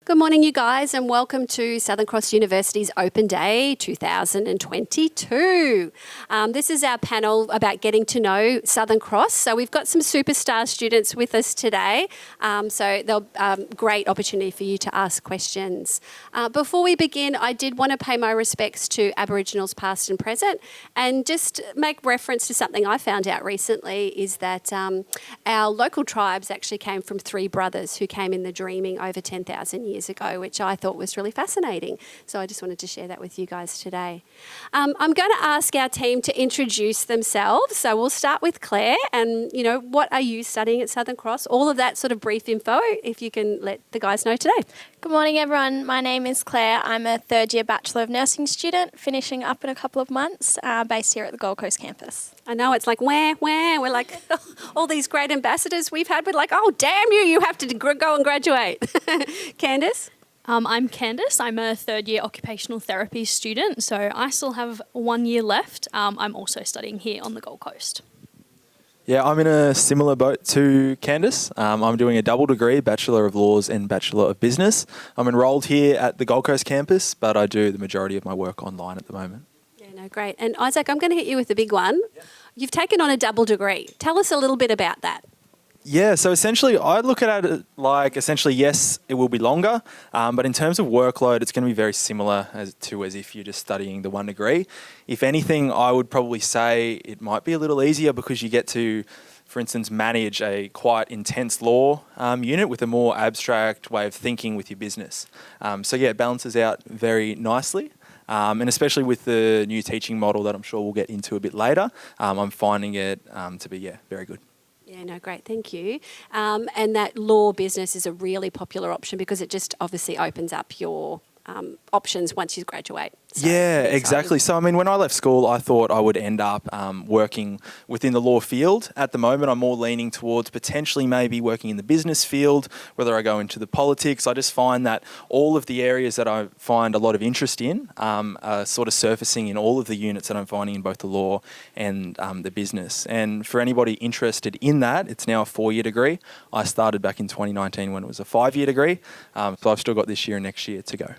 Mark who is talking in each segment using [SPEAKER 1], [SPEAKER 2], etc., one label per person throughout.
[SPEAKER 1] Good morning, you guys, and welcome to Southern Cross University's Open Day 2022. This is our panel about getting to know Southern Cross. So we've got some superstar students with us today, so they'll great opportunity for you to ask questions. Before we begin, I did want to pay my respects to Aboriginals past and present, and just make reference to something I found out recently is that our local tribes actually came from three brothers who came in the Dreaming over 10,000 years ago, which I thought was really fascinating. So I just wanted to share that with you guys today. I'm going to ask our team to introduce themselves. So we'll start with Claire, and what are you studying at Southern Cross? All of that sort of brief info, if you can let the guys know today.
[SPEAKER 2] Good morning, everyone. My name is Claire. I'm a third-year Bachelor of Nursing student, finishing up in a couple of months, based here at the Gold Coast campus.
[SPEAKER 1] I know, it's like, where? We're like, all these great ambassadors we've had, we're like, oh, damn you have to go and graduate. Candice?
[SPEAKER 3] I'm Candice. I'm a third-year occupational therapy student, so I still have 1 year left. I'm also studying here on the Gold Coast.
[SPEAKER 4] Yeah, I'm in a similar boat to Candice. I'm doing a double degree, Bachelor of Laws and Bachelor of Business. I'm enrolled here at the Gold Coast campus, but I do the majority of my work online at the moment.
[SPEAKER 1] Yeah, no, great. And Isaac, I'm going to hit you with the big one. Yeah. You've taken on a double degree. Tell us a little bit about that.
[SPEAKER 4] Yeah, so essentially I look at it like yes, it will be longer, but in terms of workload, it's going to be very similar as if you're just studying the one degree. If anything, I would probably say it might be a little easier because you get to, for instance, manage a quite intense law unit with a more abstract way of thinking with your business. It balances out very nicely. And especially with the new teaching model that I'm sure we'll get into a bit later, I'm finding it to be, very good.
[SPEAKER 1] Yeah, no, great, thank you. And that law business is a really popular option because it just obviously opens up your options once you graduate. So
[SPEAKER 4] yeah, exactly. So, when I left school, I thought I would end up working within the law field. At the moment, I'm more leaning towards potentially maybe working in the business field, whether I go into the politics. I just find that all of the areas that I find a lot of interest in are sort of surfacing in all of the units that I'm finding in both the law and the business. And for anybody interested in that, it's now a 4-year degree. I started back in 2019 when it was a 5-year degree. So I've still got this year and next year to go.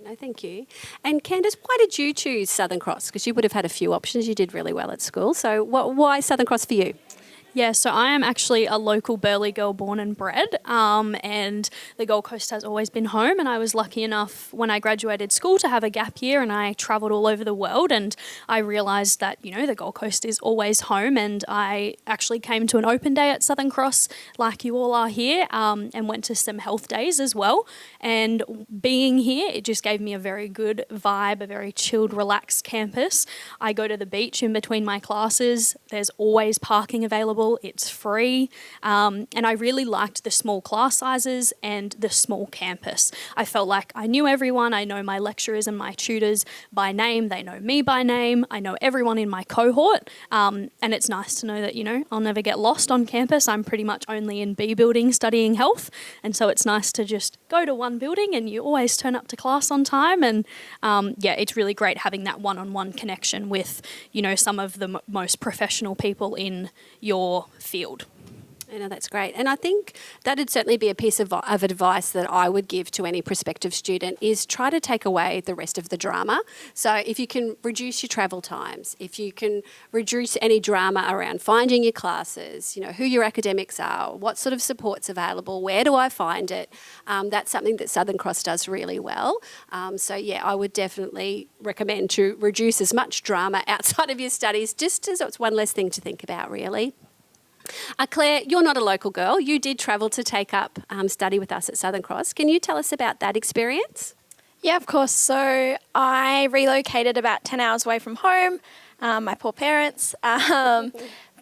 [SPEAKER 1] No, thank you. And Candice, why did you choose Southern Cross? Because you would have had a few options. You did really well at school. So why Southern Cross for you?
[SPEAKER 3] Yeah, so I am actually a local Burleigh girl born and bred, and the Gold Coast has always been home, and I was lucky enough when I graduated school to have a gap year, and I travelled all over the world, and I realised that, the Gold Coast is always home, and I actually came to an open day at Southern Cross like you all are here, and went to some health days as well, and being here, it just gave me a very good vibe, a very chilled, relaxed campus. I go to the beach in between my classes. There's always parking available. It's free, and I really liked the small class sizes and the small campus. I felt like I knew everyone. I know my lecturers and my tutors by name. They know me by name. I know everyone in my cohort, and it's nice to know that, I'll never get lost on campus. I'm pretty much only in B building studying health, and so it's nice to just go to one building and you always turn up to class on time, and it's really great having that one-on-one connection with, some of the most professional people in your field.
[SPEAKER 1] I know, that's great. And I think that'd certainly be a piece of advice that I would give to any prospective student is try to take away the rest of the drama. So if you can reduce your travel times, if you can reduce any drama around finding your classes, who your academics are, what sort of support's available, where do I find it, that's something that Southern Cross does really well. I would definitely recommend to reduce as much drama outside of your studies, just as it's one less thing to think about, really. Claire, you're not a local girl. You did travel to take up study with us at Southern Cross. Can you tell us about that experience?
[SPEAKER 2] Yeah, of course. So I relocated about 10 hours away from home, my poor parents.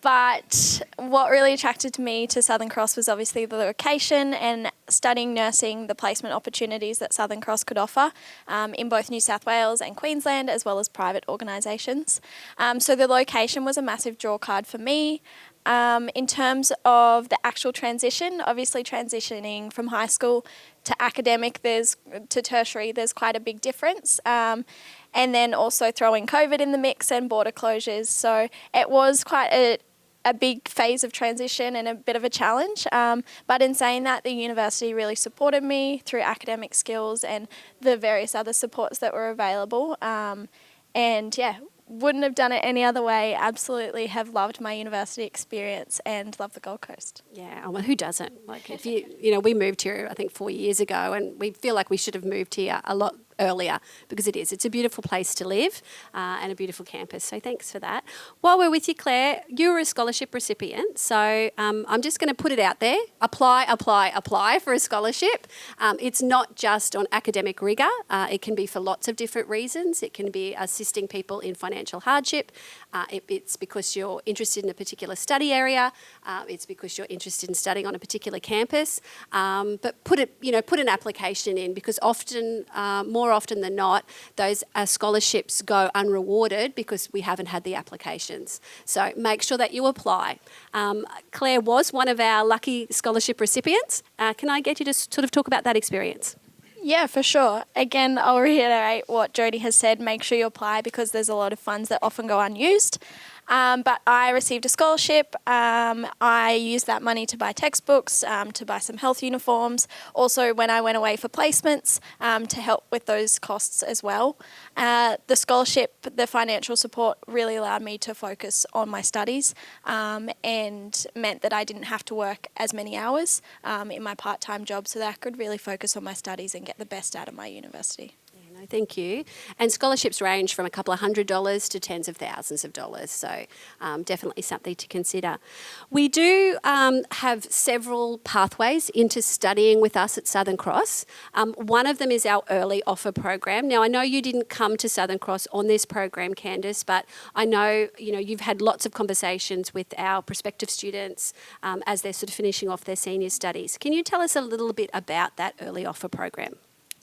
[SPEAKER 2] But what really attracted me to Southern Cross was obviously the location and studying nursing, the placement opportunities that Southern Cross could offer in both New South Wales and Queensland, as well as private organisations. So the location was a massive draw card for me. In terms of the actual transition, obviously transitioning from high school to academic to tertiary, there's quite a big difference. And then also throwing COVID in the mix and border closures. So it was quite a big phase of transition and a bit of a challenge. But in saying that, the university really supported me through academic skills and the various other supports that were available. And yeah, wouldn't have done it any other way. Absolutely have loved my university experience and love the Gold Coast.
[SPEAKER 1] Yeah, well, who doesn't? Like, if we moved here, I think 4 years ago, and we feel like we should have moved here a lot earlier because it's a beautiful place to live and a beautiful campus. So thanks for that. While we're with you, Claire, you were a scholarship recipient. So I'm just going to put it out there. Apply for a scholarship. It's not just on academic rigour. It can be for lots of different reasons. It can be assisting people in financial hardship. It's because you're interested in a particular study area. It's because you're interested in studying on a particular campus. But put an application in, because more often than not, those scholarships go unrewarded because we haven't had the applications. So make sure that you apply. Claire was one of our lucky scholarship recipients. Can I get you to sort of talk about that experience?
[SPEAKER 2] Yeah, for sure. Again, I'll reiterate what Jodie has said. Make sure you apply because there's a lot of funds that often go unused. But I received a scholarship. I used that money to buy textbooks, to buy some health uniforms. Also, when I went away for placements, to help with those costs as well. The scholarship, the financial support really allowed me to focus on my studies and meant that I didn't have to work as many hours in my part-time job, so that I could really focus on my studies and get the best out of my university.
[SPEAKER 1] No, thank you. And scholarships range from a couple of $100 to tens of thousands of dollars, so definitely something to consider. We do have several pathways into studying with us at Southern Cross. One of them is our early offer program. Now, I know you didn't come to Southern Cross on this program, Candice, but I know you've had lots of conversations with our prospective students as they're sort of finishing off their senior studies. Can you tell us a little bit about that early offer program?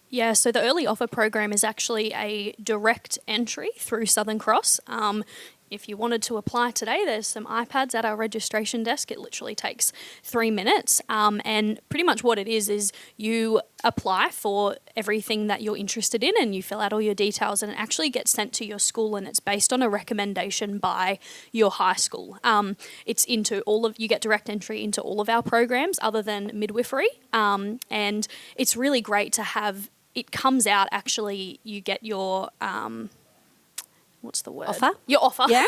[SPEAKER 3] Yeah, so the early offer program is actually a direct entry through Southern Cross. If you wanted to apply today, there's some iPads at our registration desk. It literally takes 3 minutes. And pretty much what it is you apply for everything that you're interested in and you fill out all your details and it actually gets sent to your school and it's based on a recommendation by your high school. It's into you get direct entry into all of our programs other than midwifery. And it's really great to have. It comes out actually, you get your, what's the word?
[SPEAKER 1] Offer?
[SPEAKER 3] Your offer.
[SPEAKER 1] Yeah.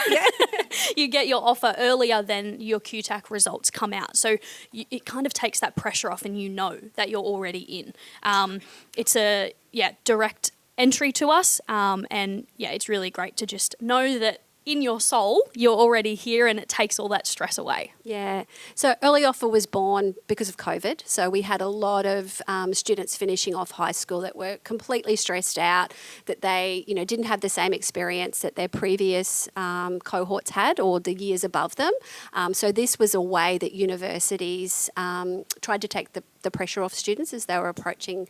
[SPEAKER 3] You get your offer earlier than your QTAC results come out. So it kind of takes that pressure off and you know that you're already in. It's a, direct entry to us. And it's really great to just know that in your soul, you're already here and it takes all that stress away.
[SPEAKER 1] Yeah. So early offer was born because of COVID. So we had a lot of students finishing off high school that were completely stressed out, that they, didn't have the same experience that their previous cohorts had or the years above them. So this was a way that universities tried to take the pressure off students as they were approaching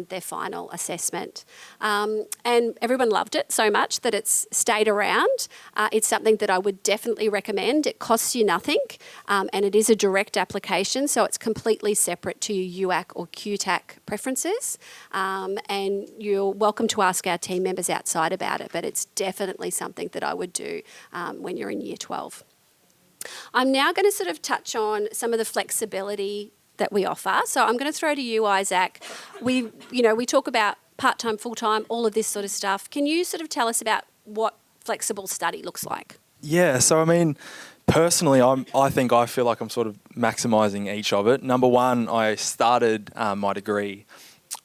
[SPEAKER 1] their final assessment. And everyone loved it so much that it's stayed around. It's something that I would definitely recommend. It costs you nothing and it is a direct application, so it's completely separate to your UAC or QTAC preferences. And you're welcome to ask our team members outside about it, but it's definitely something that I would do when you're in year 12. I'm now going to sort of touch on some of the flexibility that we offer. So I'm going to throw to you, Isaac. We talk about part-time, full-time, all of this sort of stuff. Can you sort of tell us about what flexible study looks like?
[SPEAKER 4] Yeah, so I mean, personally, I feel like I'm sort of maximising each of it. Number one, I started my degree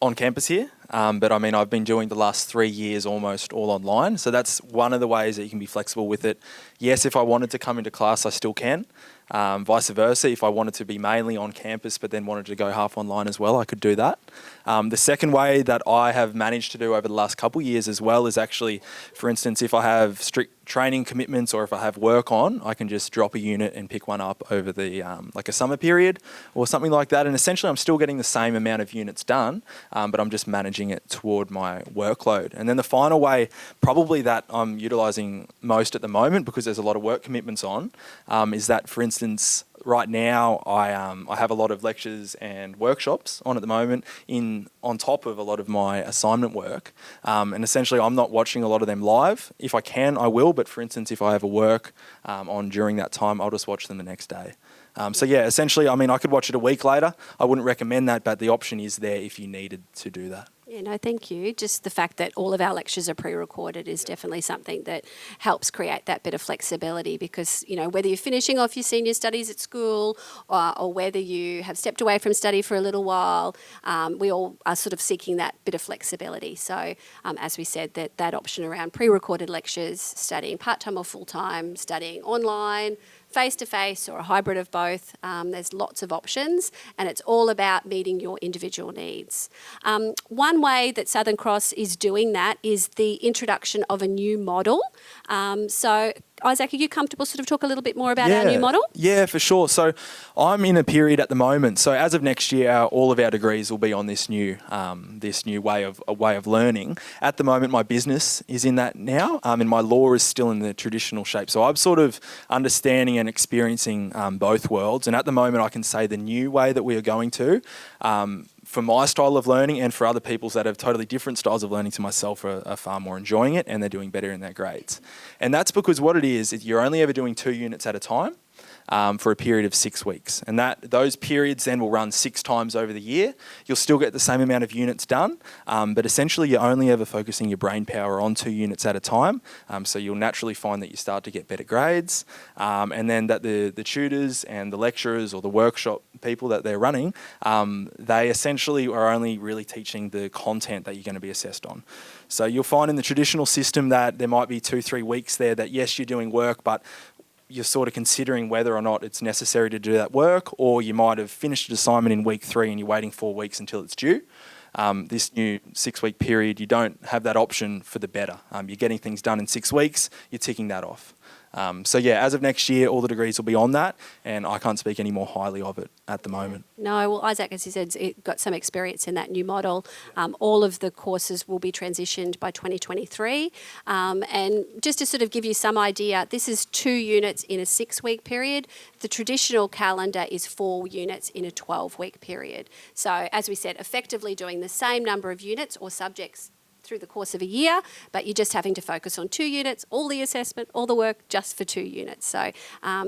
[SPEAKER 4] on campus here, but I mean, I've been doing the last 3 years almost all online. So that's one of the ways that you can be flexible with it. Yes, if I wanted to come into class, I still can. Vice versa, if I wanted to be mainly on campus but then wanted to go half online as well, I could do that. The second way that I have managed to do over the last couple of years as well is actually, for instance, if I have strict training commitments or if I have work on, I can just drop a unit and pick one up over the like a summer period or something like that. And essentially I'm still getting the same amount of units done, but I'm just managing it toward my workload. And then the final way, probably that I'm utilising most at the moment because there's a lot of work commitments on, is that, for instance, right now I have a lot of lectures and workshops on at the moment on top of a lot of my assignment work, and essentially I'm not watching a lot of them live. If I can, I will, but for instance, if I have a work on during that time, I'll just watch them the next day. So yeah, essentially, I mean, I could watch it a week later. I wouldn't recommend that, but the option is there if you needed to do that.
[SPEAKER 1] Yeah, no, thank you. Just the fact that all of our lectures are pre-recorded is definitely something that helps create that bit of flexibility, because, you know, whether you're finishing off your senior studies at school or whether you have stepped away from study for a little while, we all are sort of seeking that bit of flexibility. So as we said, that option around pre-recorded lectures, studying part-time or full-time, studying online, face-to-face or a hybrid of both. There's lots of options, and it's all about meeting your individual needs. One way that Southern Cross is doing that is the introduction of a new model. So Isaac, are you comfortable sort of talk a little bit more about our new model?
[SPEAKER 4] Yeah, for sure. So I'm in a period at the moment. So as of next year, all of our degrees will be on this new way of learning. At the moment, my business is in that now, and my law is still in the traditional shape. So I'm sort of understanding and experiencing both worlds. And at the moment, I can say the new way that we are going to, for my style of learning and for other people's that have totally different styles of learning to myself are far more enjoying it, and they're doing better in their grades. And that's because what it is you're only ever doing 2 units at a time. For a period of 6 weeks. And those periods then will run 6 times over the year. You'll still get the same amount of units done, but essentially you're only ever focusing your brain power on 2 units at a time. So you'll naturally find that you start to get better grades, and then that the tutors and the lecturers or the workshop people that they're running, they essentially are only really teaching the content that you're going to be assessed on. So you'll find in the traditional system that there might be 2-3 weeks there that yes, you're doing work, but you're sort of considering whether or not it's necessary to do that work, or you might have finished an assignment in week 3 and you're waiting 4 weeks until it's due. This new 6-week period, you don't have that option for the better. You're getting things done in 6 weeks, you're ticking that off. So yeah, as of next year, all the degrees will be on that, and I can't speak any more highly of it at the moment.
[SPEAKER 1] No, well, Isaac, as you said, got some experience in that new model. All of the courses will be transitioned by 2023. And just to sort of give you some idea, this is 2 units in a 6-week period. The traditional calendar is 4 units in a 12-week period. So as we said, effectively doing the same number of units or subjects through the course of a year, but you're just having to focus on 2 units, all the assessment, all the work just for 2 units. So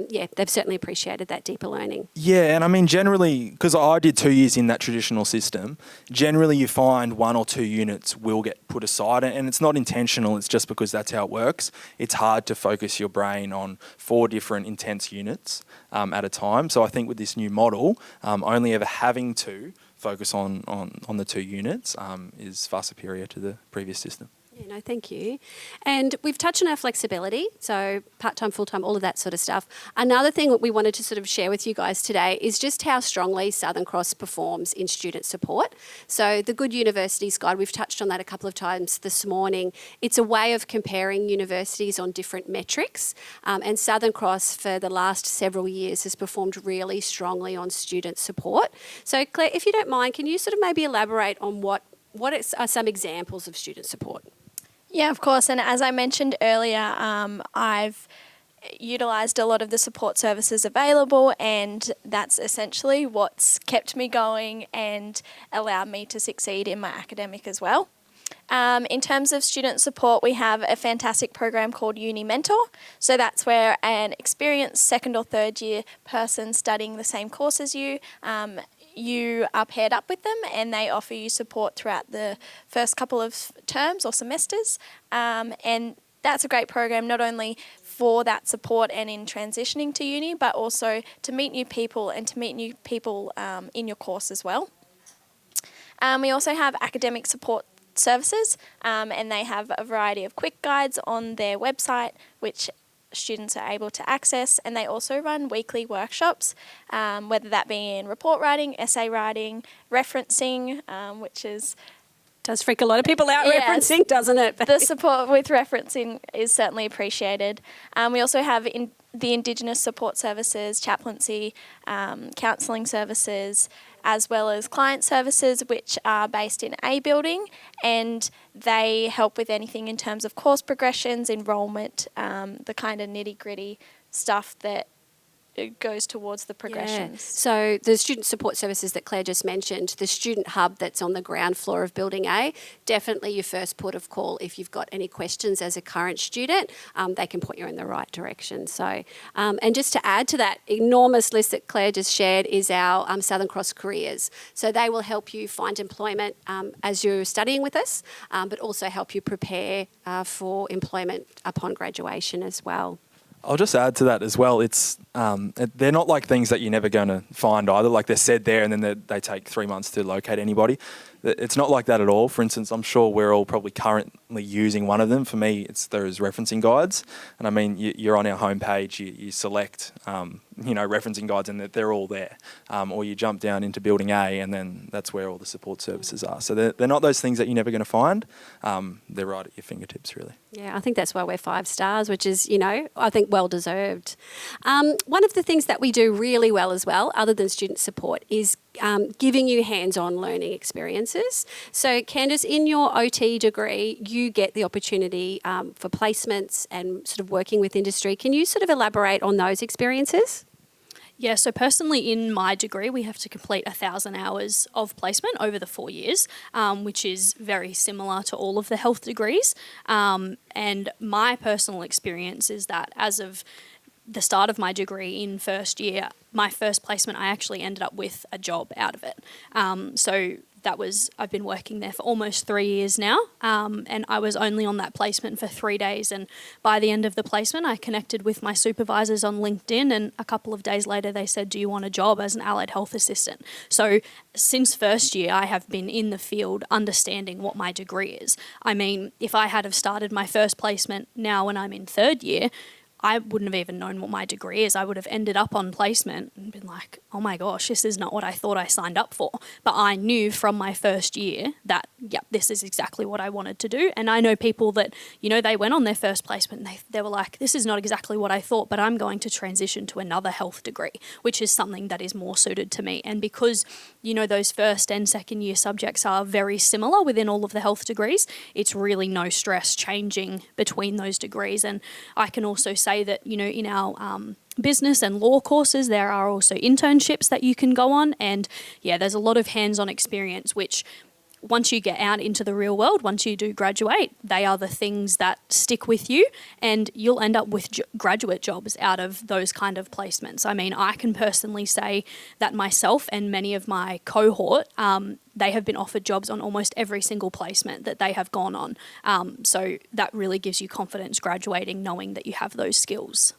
[SPEAKER 1] yeah, they've certainly appreciated that deeper learning.
[SPEAKER 4] Yeah, and I mean generally, because I did 2 years in that traditional system, generally you find 1 or 2 units will get put aside, and it's not intentional, it's just because that's how it works. It's hard to focus your brain on 4 different intense units at a time. So I think with this new model, only ever having to focus on the 2 units is far superior to the previous system.
[SPEAKER 1] Yeah, no, thank you. And we've touched on our flexibility, so part-time, full-time, all of that sort of stuff. Another thing that we wanted to sort of share with you guys today is just how strongly Southern Cross performs in student support. So the Good Universities Guide, we've touched on that a couple of times this morning. It's a way of comparing universities on different metrics, and Southern Cross for the last several years has performed really strongly on student support. So Claire, if you don't mind, can you sort of maybe elaborate on what are some examples of student support?
[SPEAKER 2] Yeah, of course. And as I mentioned earlier, I've utilised a lot of the support services available, and that's essentially what's kept me going and allowed me to succeed in my academic as well. In terms of student support, we have a fantastic program called Uni Mentor. So that's where an experienced 2nd or 3rd year person studying the same course as you, you are paired up with them, and they offer you support throughout the first couple of terms or semesters. And that's a great program, not only for that support and in transitioning to uni, but also to meet new people and to meet new people in your course as well. We also have academic support services, and they have a variety of quick guides on their website, which students are able to access, and they also run weekly workshops, whether that be in report writing, essay writing, referencing, which
[SPEAKER 1] does freak a lot of people out,
[SPEAKER 2] yes,
[SPEAKER 1] referencing, doesn't it?
[SPEAKER 2] The support with referencing is certainly appreciated. We also have the Indigenous support services, chaplaincy, counselling services, as well as client services, which are based in A building, and they help with anything in terms of course progressions, enrolment, the kind of nitty-gritty stuff that it goes towards the progressions.
[SPEAKER 1] So the student support services that Claire just mentioned, the student hub that's on the ground floor of Building A, definitely your first port of call if you've got any questions as a current student. They can point you in the right direction. So, and just to add to that enormous list that Claire just shared is our Southern Cross Careers. So they will help you find employment as you're studying with us, but also help you prepare for employment upon graduation as well.
[SPEAKER 4] I'll just add to that as well. It's they're not like things that you're never going to find either. Like they're said there, and then they take 3 months to locate anybody. It's not like that at all. For instance, I'm sure we're all probably currently using one of them. For me, it's those referencing guides. And I mean, you're on our homepage, you select, referencing guides, and they're all there. Or you jump down into Building A, and then that's where all the support services are. So they're not those things that you're never going to find. They're right at your fingertips, really.
[SPEAKER 1] Yeah, I think that's why we're 5 stars, which is, I think well deserved. One of the things that we do really well as well, other than student support, is giving you hands-on learning experiences. So Candice, in your OT degree, you get the opportunity for placements and sort of working with industry. Can you sort of elaborate on those experiences?
[SPEAKER 3] Yeah, so personally in my degree, we have to complete 1,000 hours of placement over the 4 years, which is very similar to all of the health degrees. And my personal experience is that as of the start of my degree in first year, my first placement, I actually ended up with a job out of it. So I've been working there for almost 3 years now, and I was only on that placement for 3 days. And by the end of the placement, I connected with my supervisors on LinkedIn, and a couple of days later, they said, "Do you want a job as an allied health assistant?" So since first year, I have been in the field understanding what my degree is. I mean, if I had have started my first placement now when I'm in third year, I wouldn't have even known what my degree is. I would have ended up on placement and been like, oh my gosh, this is not what I thought I signed up for. But I knew from my first year that, yep, this is exactly what I wanted to do. And I know people that, they went on their first placement and they were like, this is not exactly what I thought, but I'm going to transition to another health degree, which is something that is more suited to me. And because, those first and second year subjects are very similar within all of the health degrees, it's really no stress changing between those degrees. And I can also say that, in our business and law courses, there are also internships that you can go on. And yeah, there's a lot of hands-on experience, which once you get out into the real world, once you do graduate, they are the things that stick with you, and you'll end up with graduate jobs out of those kind of placements. I mean, I can personally say that myself and many of my cohort, they have been offered jobs on almost every single placement that they have gone on. So that really gives you confidence graduating, knowing that you have those skills.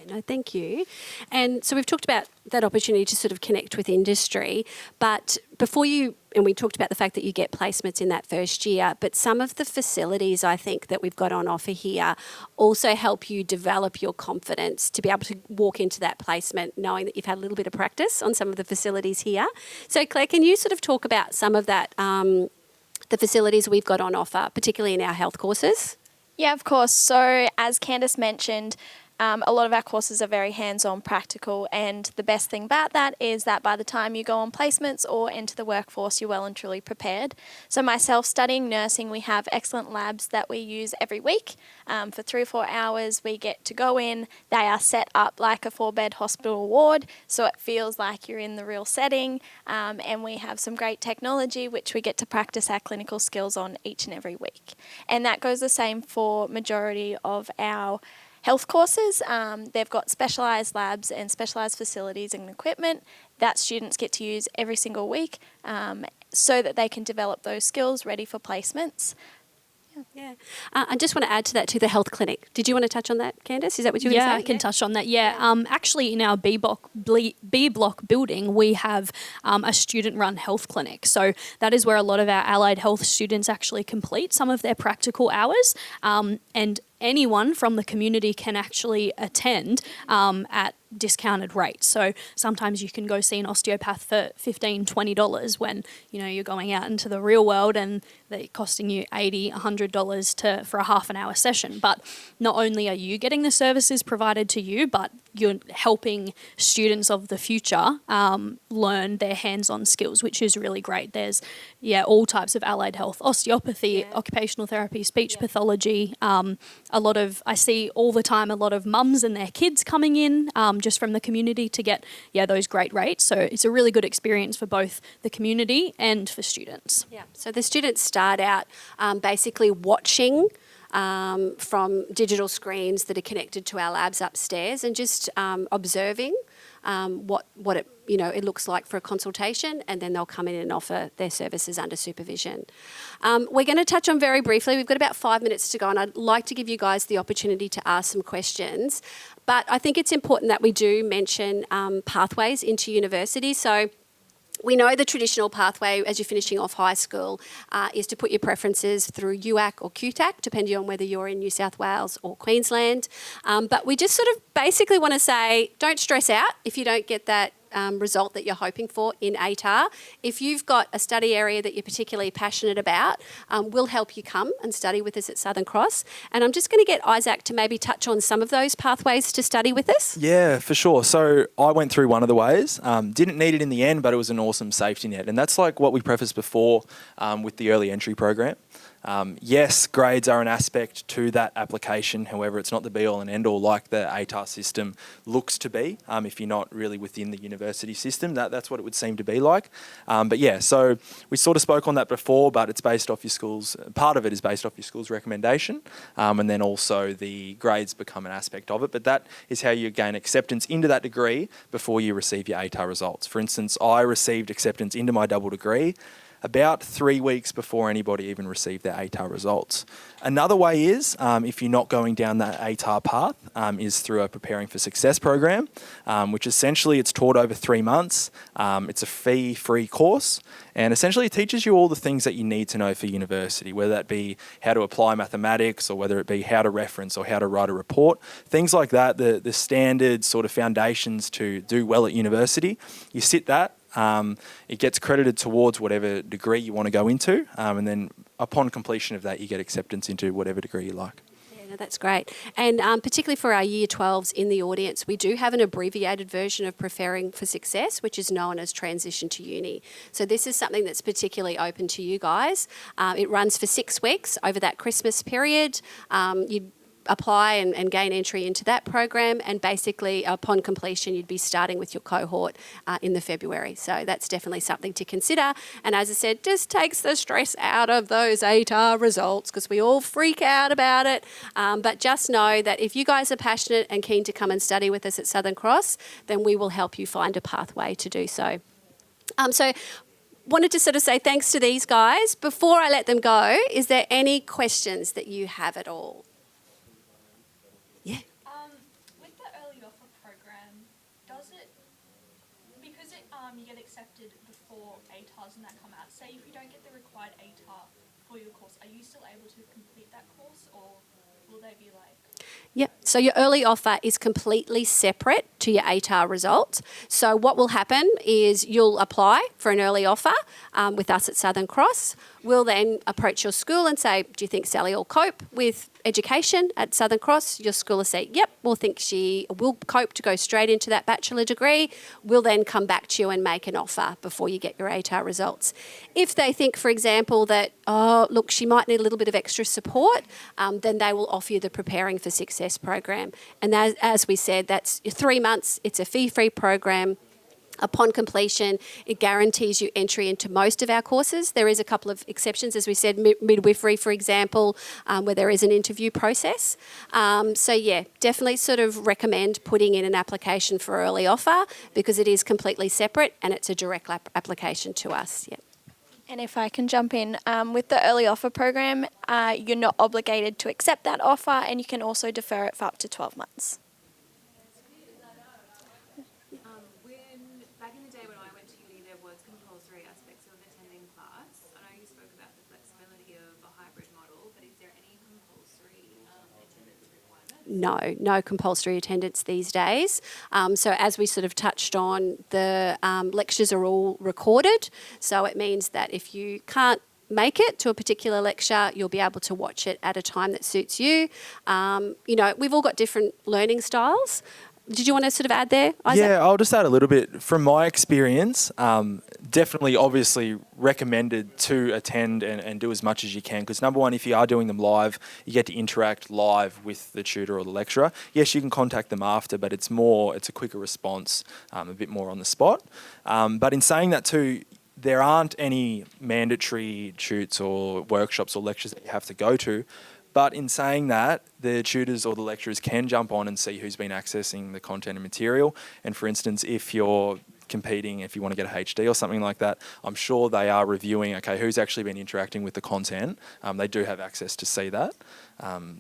[SPEAKER 1] No, thank you. And so we've talked about that opportunity to sort of connect with industry, but we talked about the fact that you get placements in that first year, but some of the facilities I think that we've got on offer here also help you develop your confidence to be able to walk into that placement knowing that you've had a little bit of practice on some of the facilities here. So Claire, can you sort of talk about some of that, the facilities we've got on offer, particularly in our health courses?
[SPEAKER 2] Yeah, of course. So as Candice mentioned, a lot of our courses are very hands-on, practical, and the best thing about that is that by the time you go on placements or enter the workforce, you're well and truly prepared. So myself studying nursing, we have excellent labs that we use every week. For 3 or 4 hours, we get to go in. They are set up like a 4-bed hospital ward, so it feels like you're in the real setting, and we have some great technology which we get to practice our clinical skills on each and every week. And that goes the same for majority of our health courses. They've got specialised labs and specialised facilities and equipment that students get to use every single week so that they can develop those skills ready for placements.
[SPEAKER 1] Yeah. I just want to add to that, to the health clinic. Did you want to touch on that, Candice? Is that what you were going to say?
[SPEAKER 3] Yeah, I can touch on that. Yeah. Actually, in our B block building, we have a student-run health clinic. So that is where a lot of our allied health students actually complete some of their practical hours. And anyone from the community can actually attend at discounted rates. So sometimes you can go see an osteopath for $15, $20 when, you're going out into the real world and they're costing you $80, $100 for a half an hour session. But not only are you getting the services provided to you, but you're helping students of the future learn their hands-on skills, which is really great. There's all types of allied health, osteopathy, occupational therapy, speech pathology. I see all the time a lot of mums and their kids coming in just from the community to get those great rates. So it's a really good experience for both the community and for students.
[SPEAKER 1] Yeah. So the students start out basically watching from digital screens that are connected to our labs upstairs and just observing what it looks like for a consultation, and then they'll come in and offer their services under supervision. We're going to touch on very briefly, we've got about 5 minutes to go, and I'd like to give you guys the opportunity to ask some questions. But I think it's important that we do mention pathways into university. So we know the traditional pathway as you're finishing off high school is to put your preferences through UAC or QTAC, depending on whether you're in New South Wales or Queensland. But we just sort of basically want to say, don't stress out if you don't get that result that you're hoping for in ATAR. If you've got a study area that you're particularly passionate about, we'll help you come and study with us at Southern Cross. And I'm just going to get Isaac to maybe touch on some of those pathways to study with us.
[SPEAKER 4] Yeah, for sure. So I went through one of the ways. Didn't need it in the end, but it was an awesome safety net. And that's like what we prefaced before with the early entry program. Yes, grades are an aspect to that application. However, it's not the be-all and end-all like the ATAR system looks to be. If you're not really within the university system, that's what it would seem to be like. But yeah, so we sort of spoke on that before, but it's based off your school's, part of it is based off your school's recommendation. And then also the grades become an aspect of it. But that is how you gain acceptance into that degree before you receive your ATAR results. For instance, I received acceptance into my double degree about 3 weeks before anybody even received their ATAR results. Another way is, if you're not going down that ATAR path, is through a Preparing for Success program, which essentially it's taught over 3 months. It's a fee-free course, and essentially it teaches you all the things that you need to know for university, whether that be how to apply mathematics or whether it be how to reference or how to write a report, things like that, the standard sort of foundations to do well at university. You sit that. It gets credited towards whatever degree you want to go into, and then upon completion of that, you get acceptance into whatever degree you like.
[SPEAKER 1] Yeah, no, that's great. And particularly for our Year 12s in the audience, we do have an abbreviated version of Preparing for Success, which is known as Transition to Uni. So this is something that's particularly open to you guys. It runs for 6 weeks over that Christmas period. You apply and gain entry into that program, and basically upon completion you'd be starting with your cohort in the February. So that's definitely something to consider, and as I said, just takes the stress out of those ATAR results because we all freak out about it, but just know that if you guys are passionate and keen to come and study with us at Southern Cross, then we will help you find a pathway to do so. Wanted to sort of say thanks to these guys. Before I let them go, is there any questions that you have at all? Yeah.
[SPEAKER 3] With the early offer program, does it, because you get accepted before ATARs and that come out, say if you don't get the required ATAR for your course, are you still able to complete that course, or will they be like?
[SPEAKER 1] Yep. So your early offer is completely separate to your ATAR results. So what will happen is you'll apply for an early offer with us at Southern Cross. We'll then approach your school and say, do you think Sally will cope with education at Southern Cross? Your school will say, yep, we'll think she will cope to go straight into that bachelor degree. We'll then come back to you and make an offer before you get your ATAR results. If they think, for example, that, oh, look, she might need a little bit of extra support, then they will offer you the Preparing for Success program. And as we said, that's 3 months. It's a fee-free program. Upon completion, it guarantees you entry into most of our courses. There is a couple of exceptions, as we said, midwifery, for example, where there is an interview process. So yeah, definitely sort of recommend putting in an application for early offer because it is completely separate and it's a direct application to us. Yeah.
[SPEAKER 2] And if I can jump in, with the early offer program, you're not obligated to accept that offer, and you can also defer it for up to 12 months.
[SPEAKER 5] Back in the day when I went to uni, there was compulsory aspects of attending class. I know you spoke about the flexibility of a hybrid model, but is there any compulsory attendance requirement?
[SPEAKER 1] No compulsory attendance these days. So as we sort of touched on, the lectures are all recorded. So it means that if you can't make it to a particular lecture, you'll be able to watch it at a time that suits you. We've all got different learning styles. did you want to sort of add there, Isaac?
[SPEAKER 4] Yeah, I'll just add a little bit. From my experience, definitely obviously recommended to attend and do as much as you can, because number one, if you are doing them live, you get to interact live with the tutor or the lecturer. Yes, you can contact them after, but it's a quicker response, a bit more on the spot. But in saying that too, there aren't any mandatory tutes or workshops or lectures that you have to go to. But in saying that, the tutors or the lecturers can jump on and see who's been accessing the content and material. And for instance, if you're competing, if you want to get a HD or something like that, I'm sure they are reviewing, okay, who's actually been interacting with the content. They do have access to see that.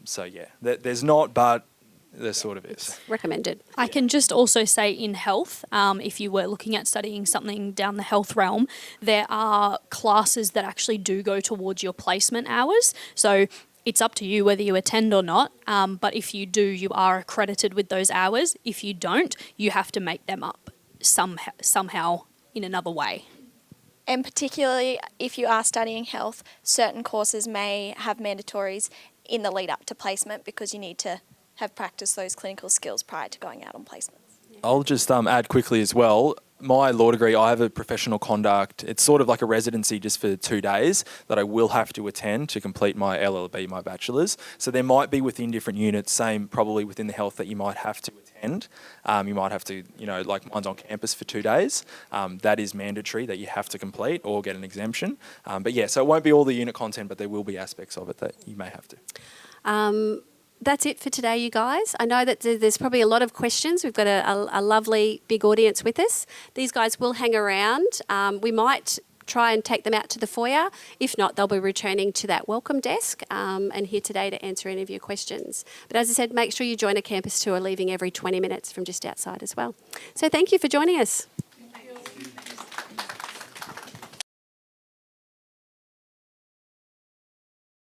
[SPEAKER 4] So yeah, there's not, but there sort of is.
[SPEAKER 1] Recommended.
[SPEAKER 3] I can just also say in health, if you were looking at studying something down the health realm, there are classes that actually do go towards your placement hours. So it's up to you whether you attend or not, but if you do, you are accredited with those hours. If you don't, you have to make them up somehow in another way.
[SPEAKER 2] And particularly if you are studying health, certain courses may have mandatories in the lead up to placement because you need to have practiced those clinical skills prior to going out on placements.
[SPEAKER 4] I'll just add quickly as well. My law degree, I have a professional conduct. It's sort of like a residency just for 2 days that I will have to attend to complete my LLB, my bachelor's. So there might be within different units, same probably within the health, that you might have to attend. You might have to, like mine's on campus for 2 days. That is mandatory that you have to complete or get an exemption. But yeah, so it won't be all the unit content, but there will be aspects of it that you may have to.
[SPEAKER 1] That's it for today, you guys. I know that there's probably a lot of questions. We've got a lovely big audience with us. These guys will hang around. We might try and take them out to the foyer. If not, they'll be returning to that welcome desk and here today to answer any of your questions. But as I said, make sure you join a campus tour, leaving every 20 minutes from just outside as well. So thank you for joining us.